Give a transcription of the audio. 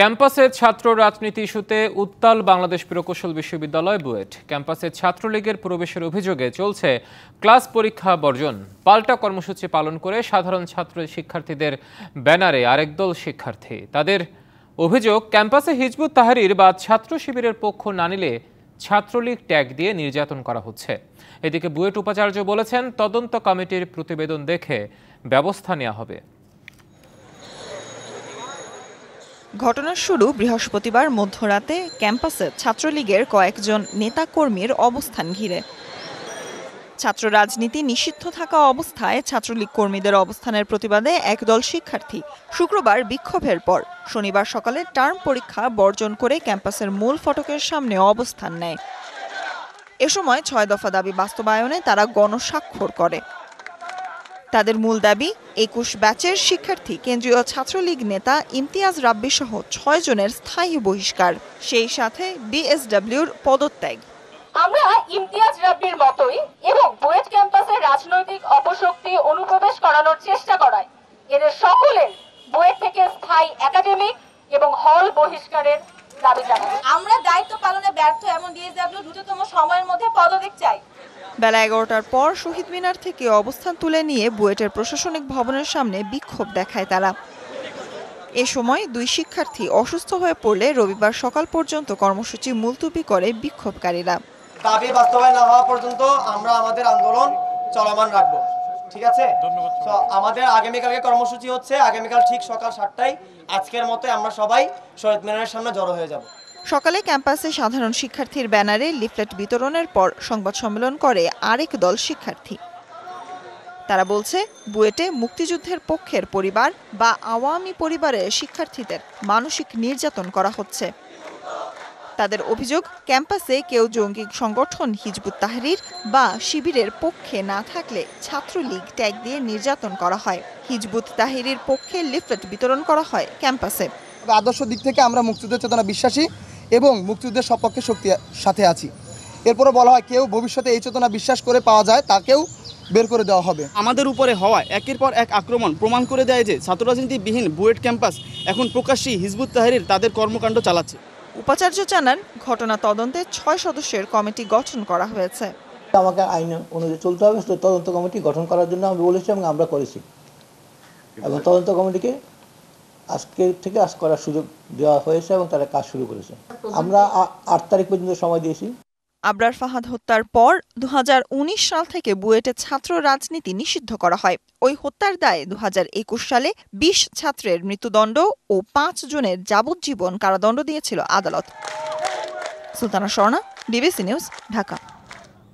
ক্যাম্পাসে ছাত্র রাজনীতি ইস্যুতে উত্তাল বাংলাদেশ প্রকৌশল বিশ্ববিদ্যালয় বুয়েট। ক্যাম্পাসে ছাত্রলীগের প্রবেশের অভিযোগে চলছে ক্লাস পরীক্ষা বর্জন। পাল্টা কর্মসূচি পালন করে সাধারণ ছাত্র শিক্ষার্থীদের ব্যানারে আরেক দল শিক্ষার্থী। তাদের অভিযোগ, ক্যাম্পাসে হিজবুত তাহরির বা ছাত্র শিবিরের পক্ষ না নিলে ছাত্রলীগ ট্যাগ দিয়ে নির্যাতন করা হচ্ছে। এদিকে বুয়েট উপাচার্য বলেছেন, তদন্ত কমিটির প্রতিবেদন দেখে ব্যবস্থা নেওয়া হবে। ঘটনার শুরু বৃহস্পতিবার মধ্যরাতে ক্যাম্পাসে ছাত্রলীগের কয়েকজন নেতাকর্মীর অবস্থান ঘিরে। ছাত্র রাজনীতি নিষিদ্ধ থাকা অবস্থায় ছাত্রলীগ কর্মীদের অবস্থানের প্রতিবাদে একদল শিক্ষার্থী শুক্রবার বিক্ষোভের পর শনিবার সকালে টার্ম পরীক্ষা বর্জন করে ক্যাম্পাসের মূল ফটকের সামনে অবস্থান নেয়। এ সময় ৬ দফা দাবি বাস্তবায়নে তারা গণস্বাক্ষর করে। তাদের মূল দাবি, ২১ ব্যাচের শিক্ষার্থী কেন্দ্রীয় ছাত্রলীগ নেতা ইমতিয়াজ রাব্বি সহ ৬ জনের স্থায়ী বহিষ্কার, সেই সাথে বিএসডব্লিউর পদত্যাগ। আমরা ইমতিয়াজ রাব্বির মতোই এবং বুয়েট ক্যাম্পাসে রাজনৈতিক অপশক্তি অনুপ্রবেশ করানোর চেষ্টা করায় এদের সকলের বুয়েট থেকে স্থায়ী একাডেমিক এবং হল বহিষ্কারের দাবি জানাই। আমরা দায়িত্ব পালনে ব্যর্থ এমন বিএসডব্লিউ দ্রুততম সময়ের মধ্যে পদত্যাগ চাই। বেলা ১১টার পর শহীদ মিনার থেকে অবস্থান তুলে নিয়ে বুয়েটের প্রশাসনিক ভবনের সামনে বিক্ষোভ দেখায় তারা। এ সময় ২ শিক্ষার্থী অসুস্থ হয়ে পড়লে রবিবার সকাল পর্যন্ত কর্মসূচি মুলতবি করে বিক্ষোভকারীরা। দাবি বাস্তবায়ন না হওয়া পর্যন্ত আমরা আমাদের আন্দোলন চলমান রাখবো। ঠিক আছে, তো আমাদের আগামীকালকে কর্মসূচি হচ্ছে আগামীকাল ঠিক সকাল ৭টায়। আজকের মতো আমরা সবাই শহীদ মিনারের সামনে জড়ো হয়ে যাব। সকালে ক্যাম্পাসে সাধারণ শিক্ষার্থীর ব্যানারে লিফলেট বিতরণের পর সংবাদ সম্মেলন করে আরেক দল শিক্ষার্থী। তারা বলছে, বুয়েটে মুক্তিযুদ্ধের পক্ষের পরিবার বা আওয়ামী পরিবারের শিক্ষার্থীদের মানসিক নির্যাতন করা হচ্ছে। তাদের অভিযোগ, ক্যাম্পাসে কেউ জঙ্গি সংগঠন হিজবুত তাহরির বা শিবিরের পক্ষে না থাকলে ছাত্রলীগ ট্যাগ দিয়ে নির্যাতন করা হয়। হিজবুত তাহরির পক্ষে লিফলেট বিতরণ করা হয় ক্যাম্পাসে। আদর্শ দিক থেকে আমরা মুক্তিযুদ্ধের চেতনা বিশ্বাসী এবং মুক্তিযুদ্ধের সপক্ষে শক্তির সাথে আছি। এরপরে বলা হয়, কেউ ভবিষ্যতে এই চেতনা বিশ্বাস করে পাওয়া যায় তাকেও বের করে দেওয়া হবে। আমাদের উপরে হওয়া একের পর এক আক্রমণ প্রমাণ করে দেয় যে ছাত্র রাজনীতিবিহীন বুয়েট ক্যাম্পাস এখন প্রকাশ্যেই হিজবুত তাহরির তাদের কর্মকাণ্ড চালাচ্ছে। উপাচার্য জানান, ঘটনা তদন্তে ৬ সদস্যের কমিটি গঠন করা হয়েছে। আমাকে আইন অনুযায়ী চলতে হবে, তদন্ত কমিটি গঠন করার জন্য আমি বলেছি এবং আমরা করেছি, এবং তদন্ত কমিটিকে আজকে থেকে আজ করার সুযোগ দেওয়া হয়েছে এবং তারা কাজ শুরু করেছে। আমরা ৮ তারিখ পর্যন্ত সময় দিয়েছি। আবরার ফাহাদ হত্যার পর ২০১৯ সাল থেকে বুয়েটে ছাত্র রাজনীতি নিষিদ্ধ করা হয়। ওই হত্যার দায়ে ২০২১ সালে ২০ ছাত্রের মৃত্যুদণ্ড ও ৫ জনের যাবজ্জীবন কারাদণ্ড দিয়েছিল আদালত। Sultana Swarna, DBC news, Dhaka.